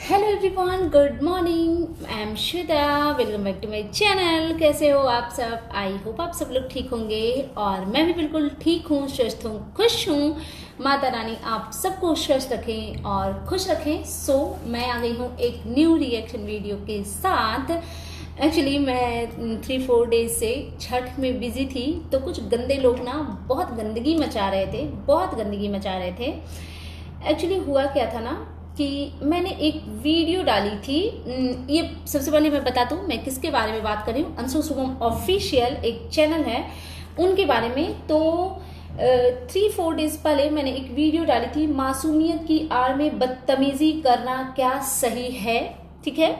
Hello everyone, good morning. I am Shweta, welcome back to my channel. कैसे हो आप सब? आई होप आप सब लोग ठीक होंगे और मैं भी बिल्कुल ठीक हूँ, स्वस्थ हूँ, खुश हूँ। माता रानी आप सबको स्वस्थ रखें और खुश रखें। मैं आ गई हूँ एक न्यू रिएक्शन वीडियो के साथ। एक्चुअली मैं 3-4 डेज से छठ में बिजी थी, तो कुछ गंदे लोग ना बहुत गंदगी मचा रहे थे। एक्चुअली हुआ क्या था ना कि मैंने एक वीडियो डाली थी। ये सबसे पहले मैं बता दूं मैं किसके बारे में बात कर रही हूँ। अंशु शुभम ऑफिशियल एक चैनल है, उनके बारे में। तो 3-4 डेज पहले मैंने एक वीडियो डाली थी, मासूमियत की आड़ में बदतमीजी करना क्या सही है, ठीक है।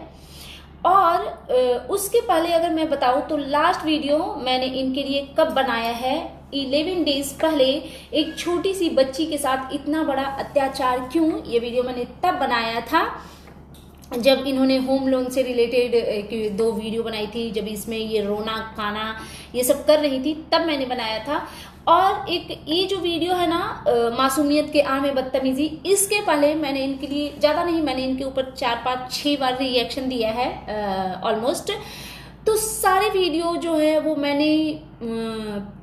और उसके पहले अगर मैं बताऊं तो लास्ट वीडियो मैंने इनके लिए कब बनाया है, 11 डेज पहले। एक छोटी सी बच्ची के साथ इतना बड़ा अत्याचार क्यों, ये वीडियो मैंने तब बनाया था जब इन्होंने होम लोन से रिलेटेड 2 वीडियो बनाई थी, जब इसमें ये रोना खाना ये सब कर रही थी, तब मैंने बनाया था। और एक ये जो वीडियो है ना, मासूमियत के आड़ में बदतमीजी, इसके पहले मैंने इनके लिए ज्यादा नहीं, मैंने इनके ऊपर 4-5-6 बार रिएक्शन दिया है ऑलमोस्ट। तो सारे वीडियो जो है वो मैंने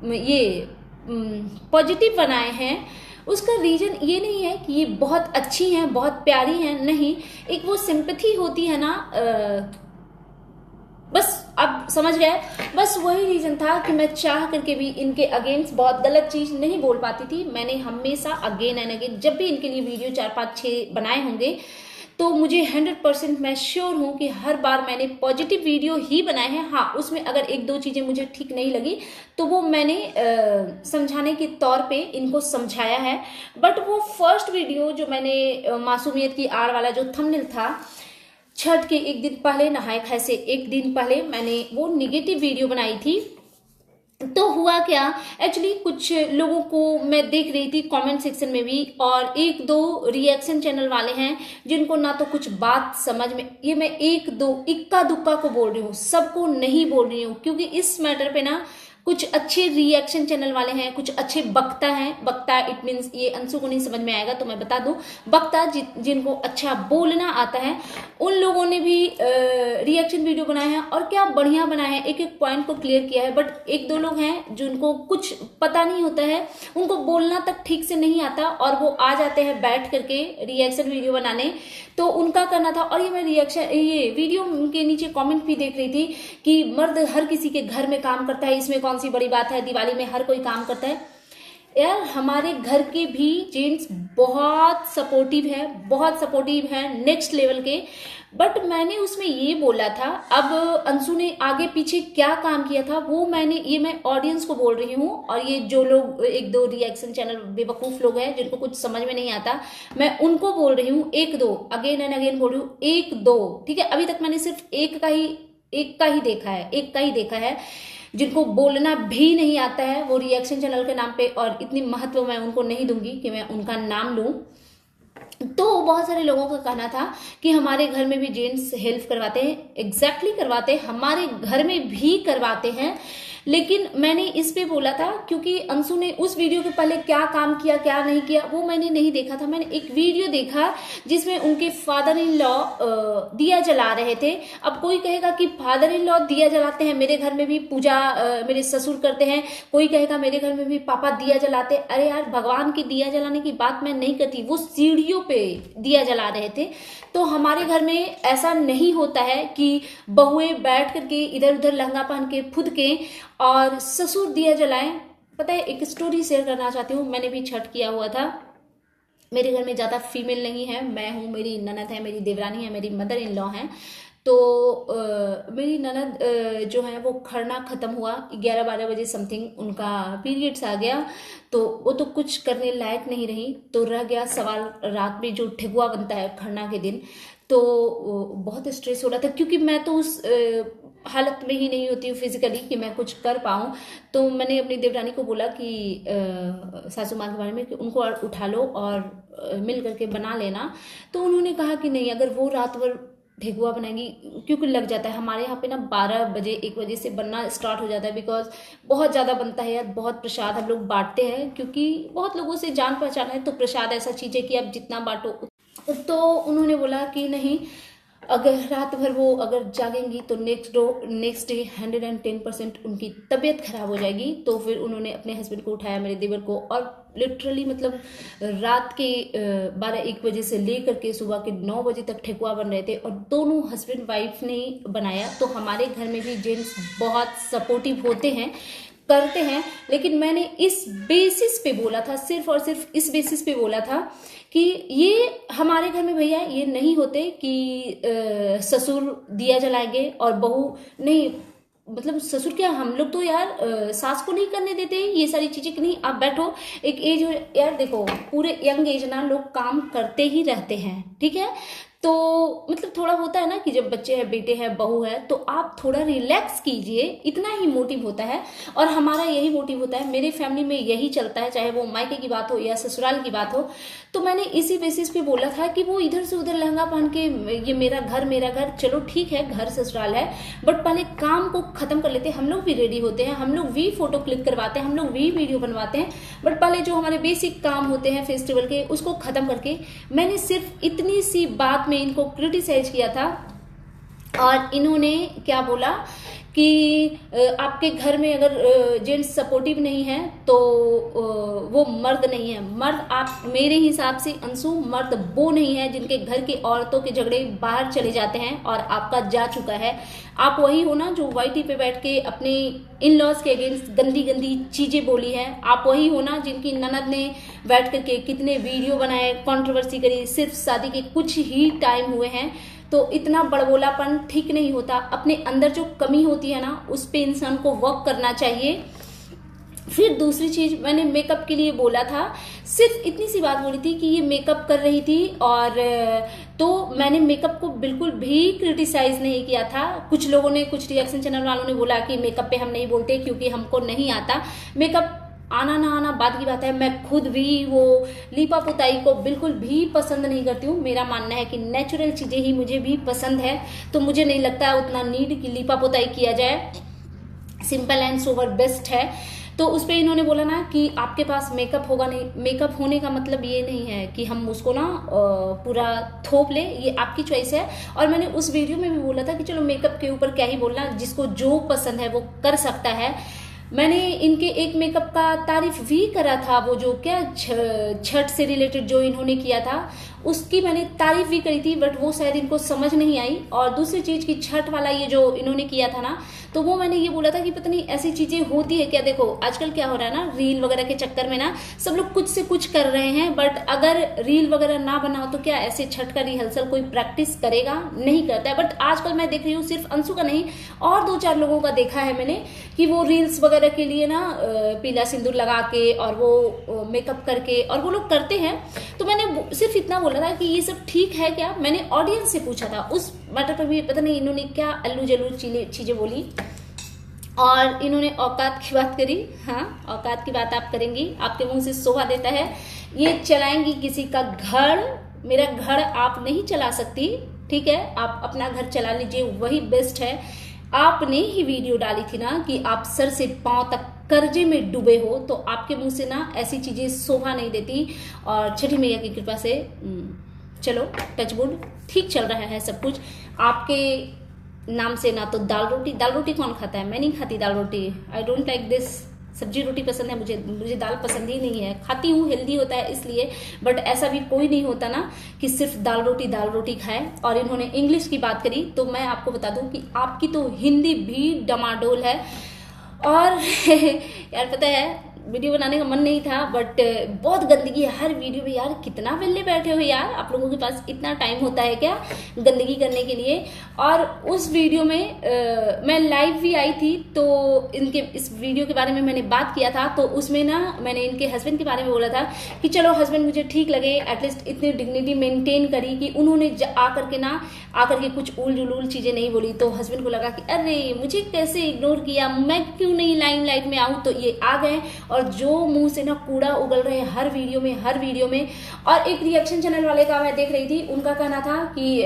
ये पॉजिटिव बनाए हैं। उसका रीजन ये नहीं है कि ये बहुत अच्छी हैं, बहुत प्यारी हैं, नहीं। एक वो सिंपैथी होती है ना, बस अब समझ गए। बस वही रीजन था कि मैं चाह करके भी इनके अगेंस्ट बहुत गलत चीज नहीं बोल पाती थी। मैंने हमेशा अगेन एंड अगेन जब भी इनके लिए वीडियो 4-5-6 बनाए होंगे, तो मुझे 100% मैं श्योर हूं कि हर बार मैंने पॉजिटिव वीडियो ही बनाए हैं। हाँ, उसमें अगर 1-2 चीजें मुझे ठीक नहीं लगी तो वो मैंने समझाने के तौर पे इनको समझाया है। बट वो फर्स्ट वीडियो जो मैंने मासूमियत की आड़ वाला जो थंबनेल था, छठ के एक दिन पहले, नहाए खाए से एक दिन पहले मैंने वो निगेटिव वीडियो बनाई थी। तो हुआ क्या, एक्चुअली कुछ लोगों को मैं देख रही थी कमेंट सेक्शन में भी, और 1-2 रिएक्शन चैनल वाले हैं जिनको ना तो कुछ बात समझ में, ये मैं 1-2 इक्का दुक्का को बोल रही हूँ, सबको नहीं बोल रही हूँ, क्योंकि इस मैटर पे ना कुछ अच्छे रिएक्शन चैनल वाले हैं, कुछ अच्छे वक्ता हैं। वक्ता इट मीन्स, ये अंशु को नहीं समझ में आएगा तो मैं बता दूं, वक्ता जिनको अच्छा बोलना आता है, उन लोगों ने भी रिएक्शन वीडियो बनाए हैं और क्या बढ़िया बनाए हैं, एक एक पॉइंट को क्लियर किया है। बट 1-2 लोग हैं जिनको कुछ पता नहीं होता है, उनको बोलना तक ठीक से नहीं आता, और वो आ जाते हैं बैठ करके रिएक्शन वीडियो बनाने। तो उनका करना था। और ये वीडियो के नीचे कमेंट भी देख रही थी कि मर्द हर किसी के घर में काम करता है, इसमें कौन सी बड़ी बात है, दिवाली में हर कोई काम करता है। यार, हमारे घर के भी जेंट्स बहुत सपोर्टिव है नेक्स्ट लेवल के। बट मैंने उसमें ये बोला था, अब अंशु ने आगे पीछे क्या काम किया था वो मैं ऑडियंस को बोल रही हूँ। और ये जो लोग 1-2 रिएक्शन चैनल बेवकूफ लोग हैं जिनको कुछ समझ में नहीं आता, मैं उनको बोल रही हूँ। 1-2 अगेन एंड अगेन बोल रही हूँ, 1-2, ठीक है। अभी तक मैंने सिर्फ एक का ही देखा है जिनको बोलना भी नहीं आता है, वो रिएक्शन चैनल के नाम पे, और इतनी महत्व मैं उनको नहीं दूंगी कि मैं उनका नाम लूं। तो बहुत सारे लोगों का कहना था कि हमारे घर में भी जेंट्स हेल्प करवाते हैं। एग्जैक्टली करवाते हैं, हमारे घर में भी करवाते हैं। लेकिन मैंने इस पे बोला था क्योंकि अंशु ने उस वीडियो के पहले क्या काम किया क्या नहीं किया वो मैंने नहीं देखा था। मैंने एक वीडियो देखा जिसमें उनके फादर इन लॉ दिया जला रहे थे। अब कोई कहेगा कि फादर इन लॉ दिया जलाते हैं, मेरे घर में भी पूजा मेरे ससुर करते हैं। कोई कहेगा मेरे घर में भी पापा दिया जलाते। अरे यार, भगवान की दिया जलाने की बात मैं नहीं करती, वो सीढ़ियों पे दिया जला रहे थे। तो हमारे घर में ऐसा नहीं होता है कि बहुएं बैठ करके इधर उधर लहंगा पहन के फुद के और ससुर दिया जलाएं। पता है, एक स्टोरी शेयर करना चाहती हूँ। मैंने भी छठ किया हुआ था। मेरे घर में ज्यादा फीमेल नहीं है, मैं हूँ, मेरी ननद है, मेरी देवरानी है, मेरी मदर इन लॉ है। तो मेरी ननद जो है वो खरना खत्म हुआ 11-12 बजे समथिंग, उनका पीरियड्स आ गया। तो वो तो कुछ करने लायक नहीं रही, तो रह गया सवाल रात में जो ठेकुआ बनता है खरना के दिन। तो बहुत स्ट्रेस हो रहा था क्योंकि मैं तो उस हालत में ही नहीं होती हूँ फिजिकली कि मैं कुछ कर पाऊँ। तो मैंने अपनी देवरानी को बोला कि सासू माँ के बारे में कि उनको उठा लो और मिल करके बना लेना। तो उन्होंने कहा कि नहीं, अगर वो रात भर ठेकुआ बनाएंगी, क्योंकि लग जाता है हमारे यहाँ पे ना 12 बजे 1 बजे से बनना स्टार्ट हो जाता है, बिकॉज बहुत ज़्यादा बनता है यार। बहुत प्रसाद हम लोग बांटते हैं क्योंकि बहुत लोगों से जान पहचान है, तो प्रसाद ऐसा चीज़ है कि आप जितना बांटो तो उन्होंने बोला कि नहीं, अगर रात भर वो अगर जागेंगी तो नेक्स्ट डे 110% उनकी तबीयत खराब हो जाएगी। तो फिर उन्होंने अपने हस्बैंड को उठाया, मेरे देवर को, और लिटरली मतलब रात के 12-1 बजे से लेकर के सुबह के 9 बजे तक ठेकुआ बन रहे थे, और दोनों हस्बैंड वाइफ ने बनाया। तो हमारे घर में भी जेंट्स बहुत सपोर्टिव होते हैं, करते हैं, लेकिन मैंने इस बेसिस पे बोला था, सिर्फ और सिर्फ इस बेसिस पे बोला था कि ये हमारे घर में भैया ये नहीं होते कि ससुर दिया जलाएंगे और बहू नहीं, मतलब ससुर क्या, हम लोग तो यार सास को नहीं करने देते ये सारी चीजें कि नहीं आप बैठो। एक एज यार देखो, पूरे यंग एज ना लोग काम करते ही रहते हैं, ठीक है। तो मतलब थोड़ा होता है ना कि जब बच्चे हैं, बेटे हैं, बहू है, तो आप थोड़ा रिलैक्स कीजिए, इतना ही मोटिव होता है। और हमारा यही मोटिव होता है, मेरे फैमिली में यही चलता है, चाहे वो मायके की बात हो या ससुराल की बात हो। तो मैंने इसी बेसिस पे बोला था कि वो इधर से उधर लहंगा पहन के ये मेरा घर, चलो ठीक है घर ससुराल है, बट पहले काम को खत्म कर लेते हैं। हम लोग भी रेडी होते हैं, हम लोग भी फोटो क्लिक करवाते हैं, हम लोग भी वीडियो बनवाते हैं, बट पहले जो हमारे बेसिक काम होते हैं फेस्टिवल के, उसको खत्म करके मैंने सिर्फ इतनी सी बात में इनको क्रिटिसाइज किया था। और इन्होंने क्या बोला कि आपके घर में अगर जेंट्स सपोर्टिव नहीं है तो वो मर्द नहीं है। मर्द आप, मेरे हिसाब से अंशु, मर्द वो नहीं है जिनके घर की औरतों के झगड़े बाहर चले जाते हैं और आपका जा चुका है। आप वही हो ना जो वाईटी पे बैठ के अपने इन लॉज के अगेंस्ट गंदी गंदी चीजें बोली है। आप वही हो ना जिनकी ननद ने बैठ करके कितने वीडियो बनाए, कंट्रोवर्सी करी, सिर्फ शादी के कुछ ही टाइम हुए हैं। तो इतना बड़बोलापन ठीक नहीं होता। अपने अंदर जो कमी होती है ना, उस पे इंसान को वर्क करना चाहिए। फिर दूसरी चीज मैंने मेकअप के लिए बोला था, सिर्फ इतनी सी बात बोली थी कि ये मेकअप कर रही थी, और तो मैंने मेकअप को बिल्कुल भी क्रिटिसाइज नहीं किया था। कुछ लोगों ने, कुछ रिएक्शन चैनल वालों ने बोला कि मेकअप पे हम नहीं बोलते क्योंकि हमको नहीं आता। मेकअप आना ना आना बात की बात है। मैं खुद भी वो लीपा पुताई को बिल्कुल भी पसंद नहीं करती हूँ। मेरा मानना है कि नेचुरल चीजें ही मुझे भी पसंद है, तो मुझे नहीं लगता उतना नीड कि लीपा पुताई किया जाए। सिंपल एंड सोबर बेस्ट है। तो उस पर इन्होंने बोला ना कि आपके पास मेकअप होगा नहीं। मेकअप होने का मतलब ये नहीं है कि हम उसको ना पूरा थोप ले, ये आपकी चॉइस है। और मैंने उस वीडियो में भी बोला था कि चलो मेकअप के ऊपर क्या ही बोलना, जिसको जो पसंद है वो कर सकता है। मैंने इनके एक मेकअप का तारीफ भी करा था, वो जो क्या छठ से रिलेटेड जो इन्होंने किया था उसकी मैंने तारीफ भी करी थी, बट वो शायद इनको समझ नहीं आई। और दूसरी चीज की छठ वाला ये जो इन्होंने किया था ना, तो वो मैंने ये बोला था कि पता नहीं ऐसी चीजें होती है क्या। देखो आजकल क्या हो रहा है ना, रील वगैरह के चक्कर में ना सब लोग कुछ से कुछ कर रहे हैं, बट अगर रील वगैरह ना बनाओ तो क्या ऐसे छठ का रिहर्सल कोई प्रैक्टिस करेगा? नहीं करता है। बट आजकल मैं देख रही हूँ, सिर्फ अंशु का नहीं और 2-4 लोगों का देखा है मैंने कि वो रील्स वगैरह के लिए ना पीला सिंदूर लगा के और वो मेकअप करके और वो लोग करते हैं। तो मैंने सिर्फ इतना बोला था कि ये सब ठीक है क्या। मैंने ऑडियंस से पूछा था उस मैटर पर भी, पता नहीं इन्होंने क्या अल्लू जल्लू चीजें बोली। और इन्होंने औकात की बात करी। हाँ, औकात की बात आप करेंगी, आपके मुंह से शोभा देता है। ये चलाएंगी किसी का घर, मेरा घर आप नहीं चला सकती, ठीक है। आप अपना घर चला लीजिए, वही बेस्ट है। आपने ही वीडियो डाली थी ना कि आप सर से पांव तक कर्जे में डूबे हो, तो आपके मुंह से ना ऐसी चीजें शोभा नहीं देती। और छठी मैया की कृपा से चलो टचवुड ठीक चल रहा है सब कुछ आपके नाम से। ना तो दाल रोटी कौन खाता है? मैं नहीं खाती दाल रोटी। I don't like this. सब्जी रोटी पसंद है मुझे दाल पसंद ही नहीं है। खाती हूँ, हेल्दी होता है इसलिए, बट ऐसा भी कोई नहीं होता ना कि सिर्फ दाल रोटी खाए। और इन्होंने इंग्लिश की बात करी, तो मैं आपको बता दूं कि आपकी तो हिंदी भी डमाडोल है। और यार पता है वीडियो बनाने का मन नहीं था, बट बहुत गंदगी है हर वीडियो में। यार कितना वेले बैठे हो यार, आप लोगों के पास इतना टाइम होता है क्या गंदगी करने के लिए? और उस वीडियो में मैं लाइव भी आई थी, तो इनके इस वीडियो के बारे में मैंने बात किया था। तो उसमें ना मैंने इनके हस्बैंड के बारे में बोला था कि चलो हस्बैंड मुझे ठीक लगे, एटलीस्ट इतनी डिग्निटी मेंटेन करी कि उन्होंने आकर के कुछ उल जुलूल चीजें नहीं बोली। तो हस्बैंड को लगा कि अरे मुझे कैसे इग्नोर किया, मैं क्यों नहीं लाइमलाइट में आऊं, तो ये आ गए और जो मुंह से ना कूड़ा उगल रहे हैं हर वीडियो में। और एक रिएक्शन चैनल वाले का मैं देख रही थी, उनका कहना था कि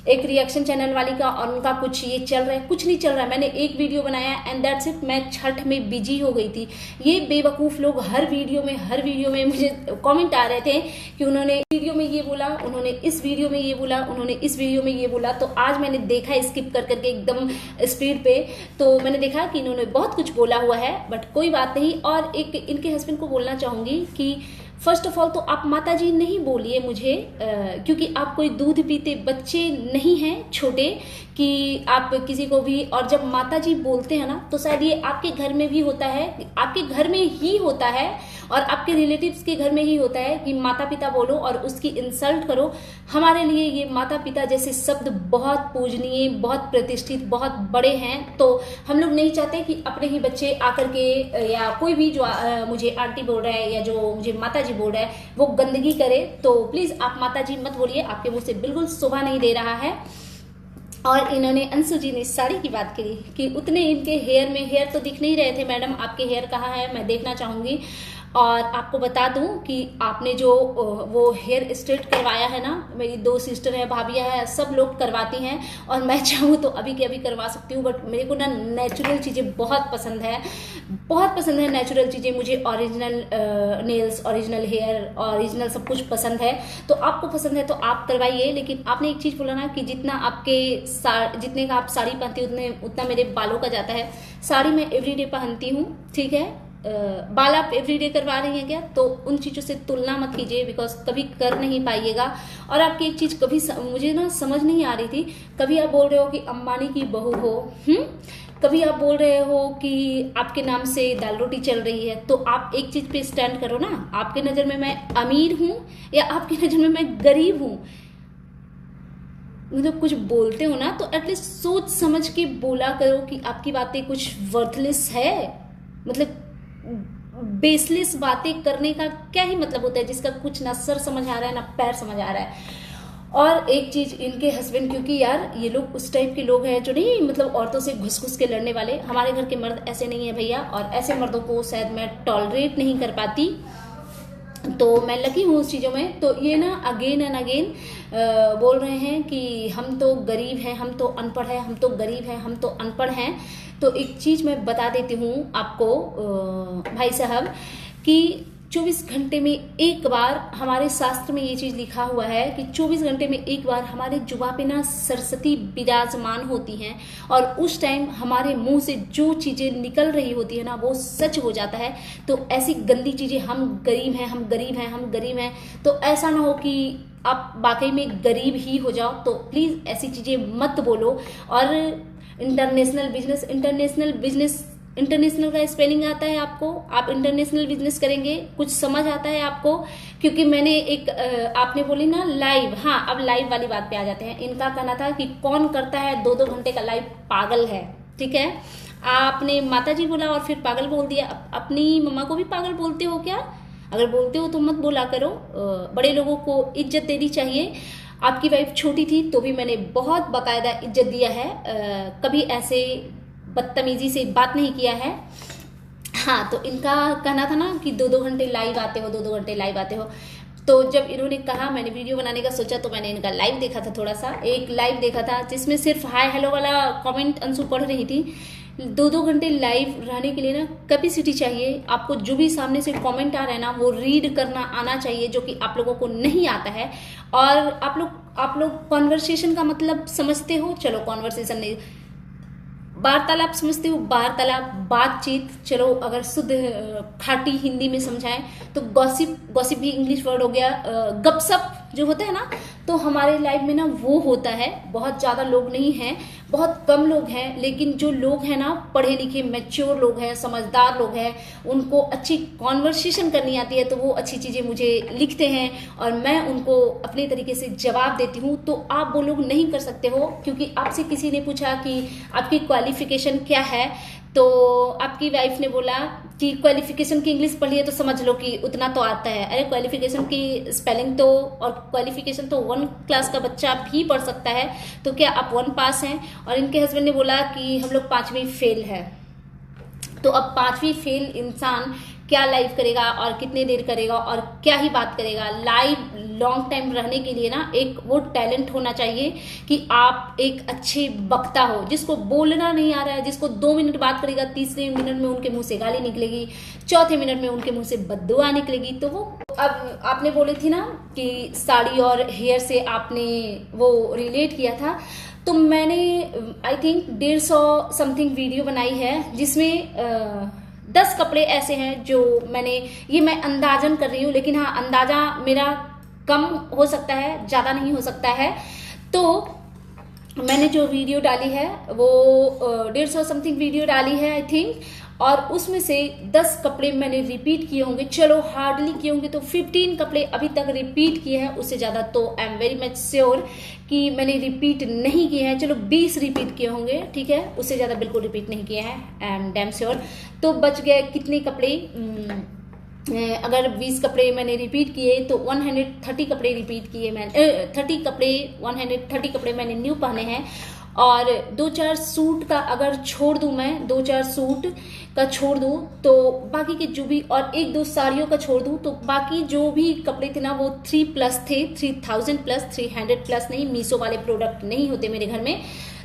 एक रिएक्शन चैनल वाली का और उनका कुछ ये चल रहा है, कुछ नहीं चल रहा है। मैंने एक वीडियो बनाया एंड दैट्स इट। मैं छठ में बिजी हो गई थी। ये बेवकूफ़ लोग हर वीडियो में मुझे कमेंट आ रहे थे कि उन्होंने वीडियो में ये बोला, उन्होंने इस वीडियो में ये बोला, उन्होंने इस वीडियो में ये बोला। तो आज मैंने देखा स्किप कर करके एकदम स्पीड पे, तो मैंने देखा कि इन्होंने बहुत कुछ बोला हुआ है, बट कोई बात नहीं। और एक इनके हस्बैंड को बोलना चाहूँगी कि फर्स्ट ऑफ ऑल तो आप माता जी नहीं बोलिए मुझे, क्योंकि आप कोई दूध पीते बच्चे नहीं हैं छोटे कि आप किसी को भी, और जब माता जी बोलते हैं ना तो शायद ये आपके घर में भी होता है, आपके घर में ही होता है और आपके रिलेटिव्स के घर में ही होता है कि माता पिता बोलो और उसकी इंसल्ट करो। हमारे लिए ये माता पिता जैसे शब्द बहुत पूजनीय, बहुत प्रतिष्ठित, बहुत बड़े हैं। तो हम लोग नहीं चाहते कि अपने ही बच्चे आकर के या कोई भी जो मुझे आंटी बोल रहा है या जो मुझे माता जी बोल रहा है वो गंदगी करे। तो प्लीज आप माता जी मत बोलिए, आपके मुंह से बिल्कुल शोभा नहीं दे रहा है। और इन्होंने अंशु जी ने साड़ी की बात करी कि उतने इनके हेयर तो दिख नहीं रहे थे। मैडम आपके हेयर कहाँ है, मैं देखना चाहूंगी। और आपको बता दूं कि आपने जो वो हेयर स्ट्रेट करवाया है ना, मेरी 2 सिस्टर है, भाभियाँ हैं, सब लोग करवाती हैं और मैं चाहूँ तो अभी के अभी करवा सकती हूँ। बट मेरे को ना नेचुरल चीज़ें बहुत पसंद है, बहुत पसंद है नेचुरल चीज़ें। मुझे original nails, original hair, original सब कुछ पसंद है। तो आपको पसंद है तो आप करवाइए। लेकिन आपने एक चीज़ बोला ना कि जितना जितने का आप साड़ी पहनती हो उतना मेरे बालों का जाता है। साड़ी मैं एवरीडे पहनती हूँ, ठीक है। बाल आप एवरीडे करवा रही हैं क्या, तो उन चीज़ों से तुलना मत कीजिए, बिकॉज कभी कर नहीं पाइएगा। और आपकी एक चीज़ कभी मुझे ना समझ नहीं आ रही थी, कभी आप बोल रहे हो कि अंबानी की बहू हो, कभी आप बोल रहे हो कि आपके नाम से दाल रोटी चल रही है। तो आप एक चीज़ पे स्टैंड करो ना, आपके नज़र में मैं अमीर हूँ या आपकी नज़र में मैं गरीब हूँ। मतलब कुछ बोलते हो ना तो एटलीस्ट सोच समझ के बोला करो कि आपकी बातें कुछ वर्थलेस है। मतलब बेसलेस बातें करने का क्या ही मतलब होता है जिसका कुछ ना सर समझ आ रहा है ना पैर समझ आ रहा है। और एक चीज इनके हस्बैंड, क्योंकि यार ये लोग उस टाइप के लोग हैं जो नहीं मतलब औरतों से घुस घुस के लड़ने वाले। हमारे घर के मर्द ऐसे नहीं है भैया, और ऐसे मर्दों को शायद मैं टॉलरेट नहीं कर पाती। तो मैं लगी हूँ उस चीज़ों में। तो ये ना अगेन एंड अगेन बोल रहे हैं कि हम तो गरीब हैं, हम तो अनपढ़ हैं, हम तो गरीब हैं, हम तो अनपढ़ हैं। तो एक चीज़ मैं बता देती हूँ आपको भाई साहब कि 24 घंटे में एक बार, हमारे शास्त्र में ये चीज़ लिखा हुआ है कि 24 घंटे में एक बार हमारे जुबां पे ना सरस्वती विराजमान होती हैं, और उस टाइम हमारे मुंह से जो चीज़ें निकल रही होती है ना वो सच हो जाता है। तो ऐसी गंदी चीज़ें, हम गरीब हैं, हम गरीब हैं, हम गरीब हैं, तो ऐसा ना हो कि आप वाकई में गरीब ही हो जाओ। तो प्लीज़ ऐसी चीज़ें मत बोलो। और इंटरनेशनल का स्पेलिंग आता है आपको? आप इंटरनेशनल बिजनेस करेंगे, कुछ समझ आता है आपको? क्योंकि मैंने एक आपने बोली ना लाइव, हाँ अब लाइव वाली बात पे आ जाते हैं। इनका कहना था कि कौन करता है 2-2 घंटे का लाइव, पागल है, ठीक है। आपने माता जी बोला और फिर पागल बोल दिया। अपनी मम्मा को भी पागल बोलते हो क्या? अगर बोलते हो तो मत बोला करो। बड़े लोगों को इज्जत देनी चाहिए। आपकी वाइफ छोटी थी तो भी मैंने बहुत बाकायदा इज्जत दिया है, कभी ऐसे बदतमीजी से बात नहीं किया है। हाँ, तो इनका कहना था ना कि 2-2 घंटे लाइव आते हो, 2-2 घंटे लाइव आते हो। तो जब इन्होंने कहा, मैंने वीडियो बनाने का सोचा तो मैंने इनका लाइव देखा था, थोड़ा सा एक लाइव देखा था जिसमें सिर्फ हाय हेलो वाला कमेंट अंशु पढ़ रही थी। 2-2 घंटे लाइव रहने के लिए ना कैपेसिटी चाहिए आपको। जो भी सामने से कमेंट आ रहा है ना वो रीड करना आना चाहिए, जो कि आप लोगों को नहीं आता है। और आप लोग कॉन्वर्सेशन का मतलब समझते हो? चलो कॉन्वर्सेशन नहीं, वार्तालाप समझते हो? वार्तालाप, बातचीत। चलो अगर शुद्ध खाटी हिंदी में समझाएं तो गॉसिप भी इंग्लिश वर्ड हो गया। गपसप जो होता है ना, तो हमारे लाइफ में ना वो होता है। बहुत ज़्यादा लोग नहीं हैं, बहुत कम लोग हैं, लेकिन जो लोग हैं ना पढ़े लिखे मैच्योर लोग हैं, समझदार लोग हैं, उनको अच्छी कॉन्वर्सेशन करनी आती है, तो वो अच्छी चीज़ें मुझे लिखते हैं और मैं उनको अपने तरीके से जवाब देती हूँ। तो आप वो लोग नहीं कर सकते हो, क्योंकि आपसे किसी ने पूछा कि आपकी क्वालिफिकेशन क्या है, तो आपकी वाइफ ने बोला कि क्वालिफिकेशन की इंग्लिश पढ़ी है तो समझ लो कि उतना तो आता है। अरे क्वालिफिकेशन की स्पेलिंग तो, और क्वालिफिकेशन तो 1 क्लास का बच्चा भी पढ़ सकता है। तो क्या आप 1 पास हैं? और इनके हस्बैंड ने बोला कि हम लोग 5वीं फेल है। तो अब 5वीं फेल इंसान क्या लाइव करेगा और कितने देर करेगा और क्या ही बात करेगा? लॉन्ग टाइम रहने के लिए ना एक वो टैलेंट होना चाहिए कि आप एक अच्छे वक्ता हो, जिसको बोलना नहीं आ रहा है, जिसको 2 मिनट बात करेगा, तीसरे मिनट में उनके मुंह से गाली निकलेगी, चौथे मिनट में उनके मुंह से बद्दुआ निकलेगी। तो वो अब आपने बोली थी ना कि साड़ी और हेयर से आपने वो रिलेट किया था, तो मैंने आई थिंक 150 समथिंग वीडियो बनाई है, जिसमें 10 कपड़े ऐसे हैं जो मैं अंदाजन कर रही हूँ, लेकिन हाँ अंदाजा मेरा कम हो सकता है, ज़्यादा नहीं हो सकता है। तो मैंने जो वीडियो डाली है वो 150 समथिंग वीडियो डाली है आई थिंक, और उसमें से 10 कपड़े मैंने रिपीट किए होंगे, चलो हार्डली किए होंगे तो 15 कपड़े अभी तक रिपीट किए हैं, उससे ज़्यादा तो I am very much sure कि मैंने रिपीट नहीं किए हैं। चलो 20 रिपीट किए होंगे, ठीक है, उससे ज़्यादा बिल्कुल रिपीट नहीं किए हैं, आई एम डैम श्योर। तो बच गए कितने कपड़े, अगर 20 कपड़े मैंने रिपीट किए तो 130 कपड़े रिपीट किए मैंने, 130 कपड़े मैंने न्यू पहने हैं। और 2-4 सूट का अगर छोड़ दूं, मैं 2-4 सूट का छोड़ दूं तो बाकी के जो भी, और 1-2 साड़ियों का छोड़ दूं तो बाकी जो भी कपड़े थे ना वो 3+ थे, 3000+, 300+ नहीं, मीशो वाले प्रोडक्ट नहीं होते मेरे घर में,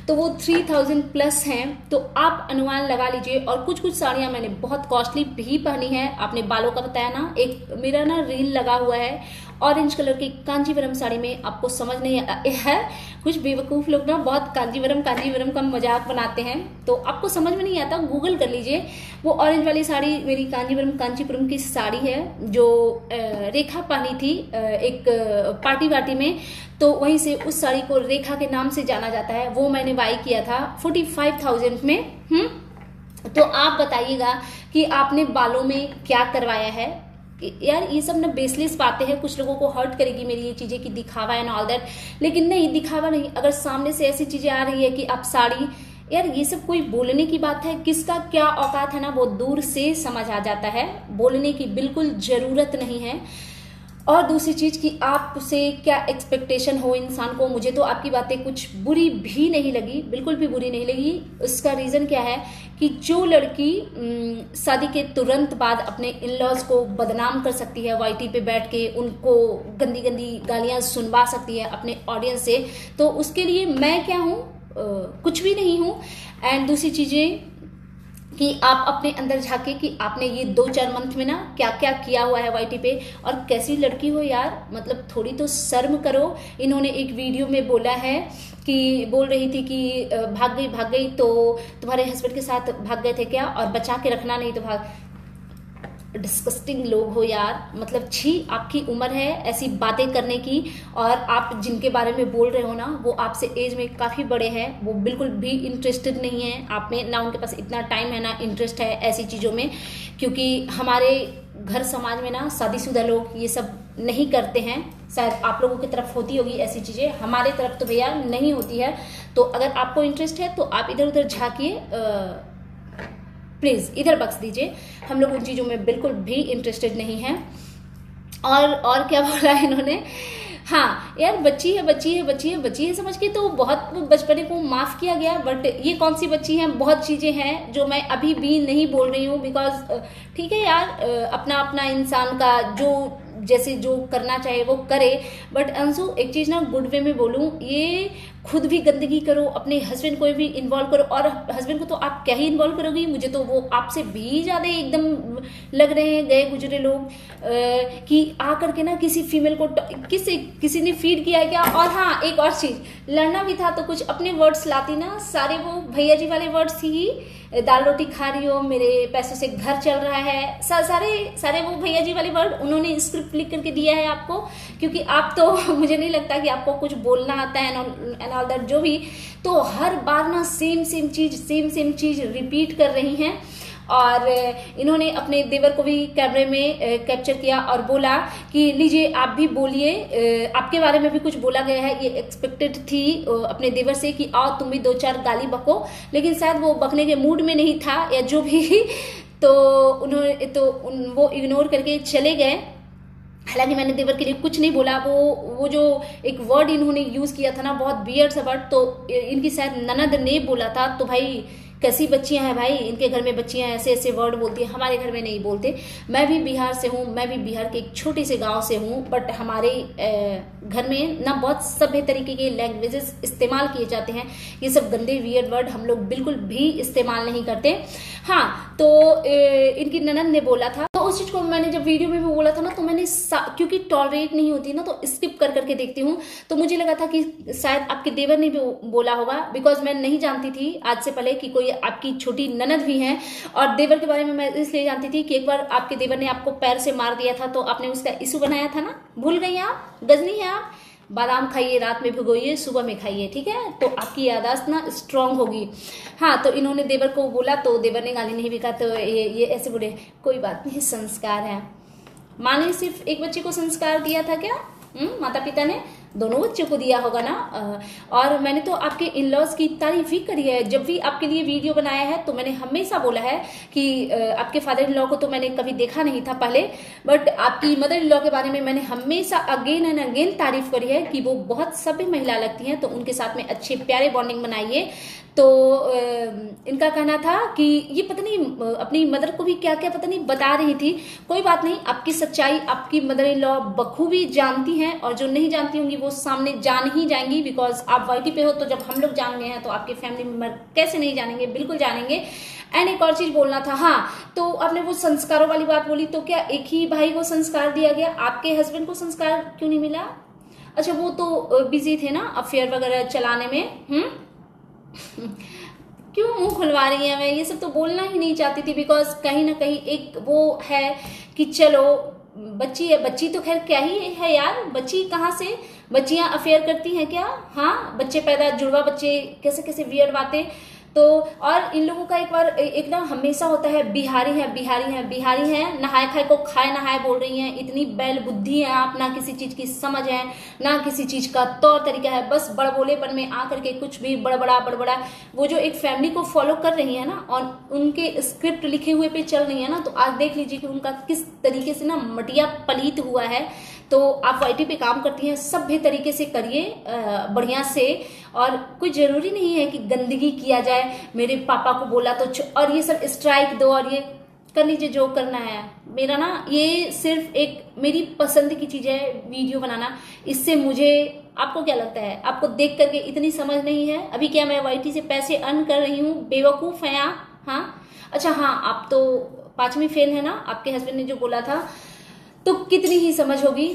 तो वो 3000+ हैं। तो आप अनुमान लगा लीजिए। और कुछ कुछ साड़ियाँ मैंने बहुत कॉस्टली भी पहनी है। आपने बालों का बताया ना, एक मेरा ना रील लगा हुआ है ऑरेंज कलर की कांजीवरम साड़ी में, आपको समझ नहीं है, कुछ बेवकूफ लोग ना बहुत कांजीवरम का मजाक बनाते हैं, तो आपको समझ में नहीं आता, गूगल कर लीजिए। वो ऑरेंज वाली साड़ी मेरी कांजीपुरम की साड़ी है, जो रेखा पहनी थी एक पार्टी वार्टी में, तो वहीं से उस साड़ी को रेखा के नाम से जाना जाता है। वो मैंने बाई किया था 45,000 में। तो आप बताइएगा कि आपने बालों में क्या करवाया है यार। ये सब ना बेसलेस बातें हैं, कुछ लोगों को हर्ट करेगी मेरी ये चीजें कि दिखावा एंड ऑल दैट, लेकिन नहीं, दिखावा नहीं। अगर सामने से ऐसी चीजें आ रही है कि आप साड़ी, यार ये सब कोई बोलने की बात है, किसका क्या औकात है ना वो दूर से समझ आ जाता है, बोलने की बिल्कुल जरूरत नहीं है। और दूसरी चीज कि आपसे क्या एक्सपेक्टेशन हो इंसान को, मुझे तो आपकी बातें कुछ बुरी भी नहीं लगी, बिल्कुल भी बुरी नहीं लगी। उसका रीजन क्या है कि जो लड़की शादी के तुरंत बाद अपने इन लॉज को बदनाम कर सकती है, वाईटी पे बैठ के उनको गंदी गंदी गालियां सुनवा सकती है अपने ऑडियंस से, तो उसके लिए मैं क्या हूँ, कुछ भी नहीं हूँ। एंड दूसरी चीजें कि आप अपने अंदर झांके कि आपने ये 2-4 मंथ में ना क्या क्या किया हुआ है वाईटी पे, और कैसी लड़की हो यार, मतलब थोड़ी तो शर्म करो। इन्होंने एक वीडियो में बोला है कि बोल रही थी कि भाग गई तो तुम्हारे हस्बैंड के साथ भाग गए थे क्या, और बचा के रखना नहीं तो भाग। डिस्कस्टिंग लोग हो यार, मतलब छी, आपकी उम्र है ऐसी बातें करने की, और आप जिनके बारे में बोल रहे हो ना वो आपसे एज में काफ़ी बड़े हैं, वो बिल्कुल भी इंटरेस्टेड नहीं है आप में, ना उनके पास इतना टाइम है ना इंटरेस्ट है ऐसी चीज़ों में। क्योंकि हमारे घर समाज में ना शादीशुदा लोग ये सब नहीं करते हैं, शायद आप लोगों की तरफ होती होगी ऐसी चीज़ें, हमारे तरफ तो भैया नहीं होती है। तो अगर आपको इंटरेस्ट है तो आप इधर उधर झाँकिए, प्लीज़ इधर बख्श दीजिए, हम लोग उन चीज़ों में बिल्कुल भी इंटरेस्टेड नहीं हैं। और क्या बोला इन्होंने, हाँ यार बच्ची है समझ के तो बहुत बचपने को माफ़ किया गया, बट ये कौन सी बच्ची है, बहुत चीज़ें हैं जो मैं अभी भी नहीं बोल रही हूँ, बिकॉज ठीक है यार, अपना अपना इंसान का जो जैसे जो करना चाहे वो करे। बट अंशु एक चीज़ ना गुड वे में बोलूँ, ये खुद भी गंदगी करो, अपने हस्बैंड को भी इन्वॉल्व करो, और हस्बैंड को तो आप क्या ही इन्वॉल्व करोगी, मुझे तो वो आपसे भी ज़्यादा एकदम लग रहे हैं गए गुजरे लोग कि आ करके ना किसी फीमेल को किसी ने फीड किया है क्या। और हाँ एक और चीज़, लड़ना भी था तो कुछ अपने वर्ड्स लाती ना, सारे वो भैया जी वाले वर्ड्स ही, दाल रोटी खा रही हो, मेरे पैसों से घर चल रहा है, सारे वो भैया जी वाले वर्ड उन्होंने स्क्रिप्ट लिख करके दिया है आपको, क्योंकि आप तो मुझे नहीं लगता कि आपको कुछ बोलना आता है एंड ऑल दैट जो भी। तो हर बार ना सेम चीज़ रिपीट कर रही हैं। और इन्होंने अपने देवर को भी कैमरे में कैप्चर किया और बोला कि लीजिए आप भी बोलिए, आपके बारे में भी कुछ बोला गया है, ये एक्सपेक्टेड थी अपने देवर से कि आओ तुम भी 2-4 गाली बको, लेकिन शायद वो बकने के मूड में नहीं था या जो भी, तो वो इग्नोर करके चले गए। हालांकि मैंने देवर के लिए कुछ नहीं बोला, वो जो एक वर्ड इन्होंने यूज़ किया था ना बहुत वियर्ड सा वर्ड, तो इनकी शायद ननद ने बोला था, तो भाई कैसी बच्चियां हैं भाई, इनके घर में बच्चियां ऐसे ऐसे वर्ड बोलती हैं, हमारे घर में नहीं बोलते। मैं भी बिहार से हूँ, मैं भी बिहार के एक छोटे से गांव से हूँ, बट हमारे घर में ना बहुत सभ्य तरीके के लैंग्वेजेस इस्तेमाल किए जाते हैं। ये सब गंदे वियर्ड वर्ड हम लोग बिल्कुल भी इस्तेमाल नहीं करते। हाँ, तो इनकी ननद ने बोला था, तो उस चीज को मैंने जब वीडियो में भी बोला था ना, तो मैंने क्योंकि टॉलरेट नहीं होती ना, तो स्किप कर करके देखती हूँ। तो मुझे लगा था कि शायद आपके देवर ने भी बोला होगा, बिकॉज मैं नहीं जानती थी आज से पहले कि कोई आपकी छोटी ननद भी है। और देवर के बारे में मैं इसलिए जानती थी कि एक बार आपके देवर ने आपको पैर से मार दिया था, तो आपने उसका इशू बनाया था ना, भूल गई आप? गजनी है आप। बादाम खाइए, रात में भिगोइए, सुबह में खाइए, ठीक है, तो आपकी याददाश्त ना स्ट्रांग होगी। हाँ, तो इन्होंने देवर को बोला, तो देवर ने गाली नहीं भी कहा, तो ये ऐसे बोले, कोई बात नहीं, संस्कार है। माँ ने सिर्फ एक बच्चे को संस्कार दिया था क्या? माता पिता ने दोनों बच्चों को दिया होगा ना। और मैंने तो आपके इन लॉज की तारीफ ही करी है। जब भी आपके लिए वीडियो बनाया है तो मैंने हमेशा बोला है कि आपके फादर इन लॉ को तो मैंने कभी देखा नहीं था पहले, बट आपकी मदर इन लॉ के बारे में मैंने हमेशा अगेन एंड अगेन तारीफ करी है कि वो बहुत सभ्य महिला लगती हैं। तो उनके साथ में अच्छे प्यारे बॉन्डिंग बनाइए। तो इनका कहना था कि ये पता नहीं अपनी मदर को भी क्या क्या पता नहीं बता रही थी। कोई बात नहीं, आपकी सच्चाई आपकी मदर इन लॉ बखूबी जानती हैं, और जो नहीं जानती होंगी वो सामने जान ही जाएंगी, बिकॉज आप वाईटी पे हो। तो जब हम लोग जान गए हैं तो आपके फैमिली मेंबर कैसे नहीं जानेंगे, बिल्कुल जानेंगे। एंड एक और चीज बोलना था, हाँ, तो आपने वो संस्कारों वाली बात बोली, तो क्या एक ही भाई को संस्कार दिया गया, आपके हस्बैंड को संस्कार क्यों नहीं मिला? अच्छा, वो तो बिजी थे ना अफेयर वगैरह चलाने में। क्यों मुंह खुलवा रही है? मैं ये सब तो बोलना ही नहीं चाहती थी, बिकॉज कहीं ना कहीं एक वो है कि चलो बच्ची है, बच्ची तो खैर क्या ही है यार, बच्ची कहाँ से, बच्चियां अफेयर करती हैं क्या? हाँ, बच्चे पैदा, जुड़वा बच्चे, कैसे कैसे वियर्ड बातें। तो और इन लोगों का एक ना हमेशा होता है, बिहारी है, बिहारी है, बिहारी है, नहाए खाए को खाए नहाए बोल रही हैं। इतनी बैल बुद्धि है आप, ना किसी चीज की समझ है, ना किसी चीज का तौर तरीका है, बस बड़बोलेपन में आकर के कुछ भी बड़बड़ा। वो जो एक फैमिली को फॉलो कर रही है ना, और उनके स्क्रिप्ट लिखे हुए पे चल रही है ना, तो आज देख लीजिए कि उनका किस तरीके से ना मटिया पलीत हुआ है। तो आप वाईटी पे काम करती हैं, सभ्य तरीके से करिए, बढ़िया से, और कोई जरूरी नहीं है कि गंदगी किया जाए। मेरे पापा को बोला तो और ये सब स्ट्राइक दो, और ये कर लीजिए जो करना है। मेरा ना ये सिर्फ एक मेरी पसंद की चीज है वीडियो बनाना। इससे मुझे, आपको क्या लगता है, आपको देख करके इतनी समझ नहीं है? अभी क्या मैं वाईटी से पैसे अर्न कर रही हूँ? बेवकूफ है आप? हाँ, अच्छा, हाँ, आप तो 5वीं फेल है ना, आपके हस्बैंड ने जो बोला था, तो कितनी ही समझ होगी।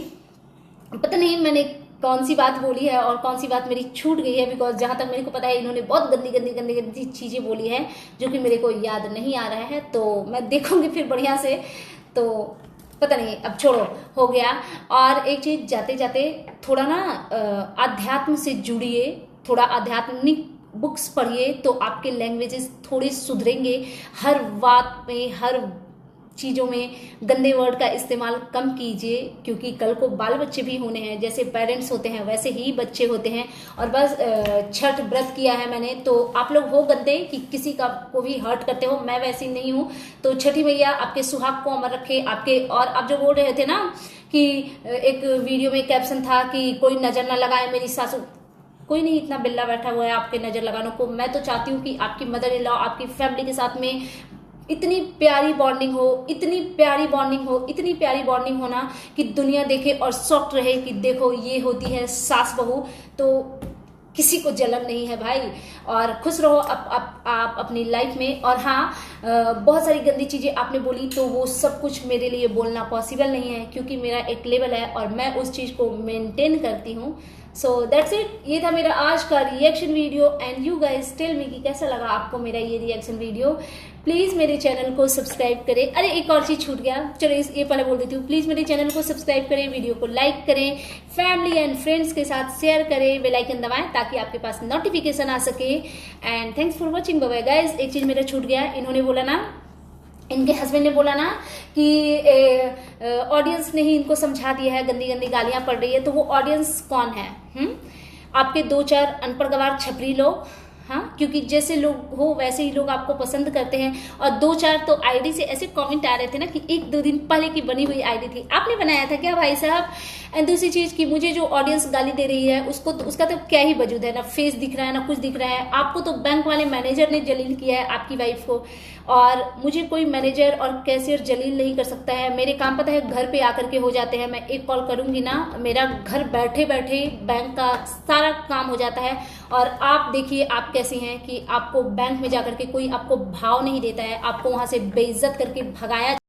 पता नहीं मैंने कौन सी बात बोली है और कौन सी बात मेरी छूट गई है, बिकॉज जहां तक मेरे को पता है इन्होंने बहुत गंदी चीजें बोली है, जो कि मेरे को याद नहीं आ रहा है। तो मैं देखूंगी फिर बढ़िया से। तो पता नहीं, अब छोड़ो, हो गया। और एक चीज, जाते जाते थोड़ा ना आध्यात्म से जुड़िए, थोड़ा आध्यात्मिक बुक्स पढ़िए, तो आपके लैंग्वेजेस थोड़े सुधरेंगे। हर बात में, हर चीज़ों में गंदे वर्ड का इस्तेमाल कम कीजिए, क्योंकि कल को बाल बच्चे भी होने हैं। जैसे पेरेंट्स होते हैं वैसे ही बच्चे होते हैं। और बस छठ व्रत किया है मैंने, तो आप लोग हो गंदे कि किसी का को भी हर्ट करते हो, मैं वैसी नहीं हूँ। तो छठी मैया आपके सुहाग को अमर रखे आपके। और आप जो बोल रहे थे ना कि एक वीडियो में कैप्शन था कि कोई नजर न लगाए मेरी सासू, कोई नहीं इतना बिल्ला बैठा हुआ है आपके नजर लगाने को। मैं तो चाहती हूँ कि आपकी मदर इन लॉ आपकी फैमिली के साथ में इतनी प्यारी बॉन्डिंग हो, इतनी प्यारी बॉन्डिंग हो, इतनी प्यारी बॉन्डिंग होना कि दुनिया देखे और शॉक्ड रहे कि देखो ये होती है सास बहू। तो किसी को जलन नहीं है भाई, और खुश रहो आप अपनी लाइफ में। और हाँ, बहुत सारी गंदी चीजें आपने बोली, तो वो सब कुछ मेरे लिए बोलना पॉसिबल नहीं है, क्योंकि मेरा एक लेवल है और मैं उस चीज को मेंटेन करती हूँ। सो दैट्स इट, ये था मेरा आज का reaction video. And you guys tell me कि कैसा लगा आपको मेरा ये रिएक्शन वीडियो। प्लीज मेरे चैनल को सब्सक्राइब करें। अरे एक और चीज छूट गया, चलो ये पहले बोल देती हूँ। प्लीज मेरे चैनल को सब्सक्राइब करें, वीडियो को लाइक करें, फैमिली एंड फ्रेंड्स के साथ शेयर करें, बेल आइकन दबाएं ताकि आपके पास नोटिफिकेशन आ सके। And thanks for watching, bye bye guys. एक चीज मेरा छूट गया, इन्होंने बोला ना, इनके हस्बैंड ने बोला ना कि ऑडियंस ने ही इनको समझा दिया है, गंदी गंदी गालियां पड़ रही है। तो वो ऑडियंस कौन है? आपके 2-4 अनपढ़ गवार छपरी लोग, हाँ, क्योंकि जैसे लोग हो वैसे ही लोग आपको पसंद करते हैं। और 2-4 तो आईडी से ऐसे कमेंट आ रहे थे ना कि 1-2 दिन पहले की बनी हुई आईडी थी, आपने बनाया था क्या भाई साहब? एंड दूसरी चीज कि मुझे जो ऑडियंस गाली दे रही है उसको उसका तो क्या ही वजूद है, ना फेस दिख रहा है ना कुछ दिख रहा है। आपको तो बैंक वाले मैनेजर ने जलील किया है आपकी वाइफ को, और मुझे कोई मैनेजर और कैशियर जलील नहीं कर सकता है। मेरे काम पता है घर पे आकर के हो जाते हैं, मैं एक कॉल करूंगी ना, मेरा घर बैठे बैठे बैंक का सारा काम हो जाता है। और आप देखिए आप कैसी हैं कि आपको बैंक में जाकर के कोई आपको भाव नहीं देता है, आपको वहां से बेइज्जत करके भगाया